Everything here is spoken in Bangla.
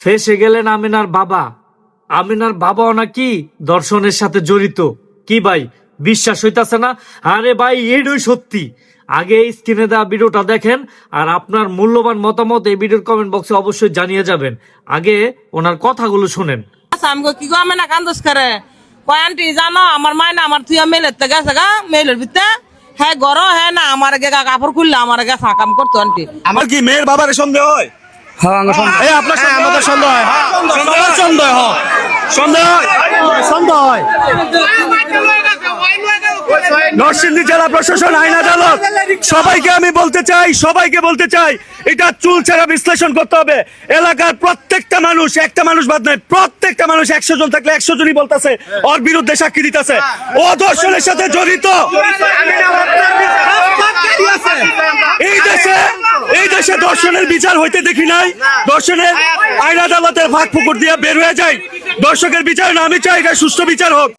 ফেসে গেলেন আমিনার বাবা। আমিনার বাবাও নাকি দর্শনের সাথে জড়িত। কি ভাই, বিশ্বাস হইতাছে না? আরে ভাই, এটাই সত্যি। আগে এই স্ক্রিনে দেওয়া ভিডিওটা দেখেন, আর আপনার মূল্যবান মতামত এই ভিডিওর কমেন্ট বক্সে অবশ্যই জানিয়ে যাবেন। আগে ওনার কথাগুলো শুনেন। আমি কি গো আমি না কান্দস করে কয় আন্টি জানো আমার মায় না আমার তুই মেলের থেকে গেছে গা মেলের ভিতরে হ্যাঁ গরম হ্যাঁ না আমার গে কাপড় খুললে আমার গে কাম করতো আন্টি। আমার কি মেয়ের বাবার সন্দেহ হয়? হ্যাঁ আপনার আমাদের সন্দেহ হয়, সন্দেহ হয়। নরসিংদী জেলা প্রশাসন, আইন আদালত সবাইকে আমি বলতে চাই এটা চুল ছাড়া বিশ্লেষণ করতে হবে। এলাকার প্রত্যেকটা মানুষ, একটা মানুষ বাদ নাই, প্রত্যেকটা মানুষ 100 জন থাকলে 100 জনই বলতেছে ওর বিরুদ্ধে সাক্ষী দিতেছে ও ধর্ষণের সাথে জড়িত। এই দেশে দর্শনের বিচার হইতে দেখি নাই। দর্শনের আইন আদালতের ফাঁক ফুকুর দিয়ে বের হয়ে যায়। দর্শকের বিচার না, আমি চাই এটা সুষ্ঠু বিচার হোক।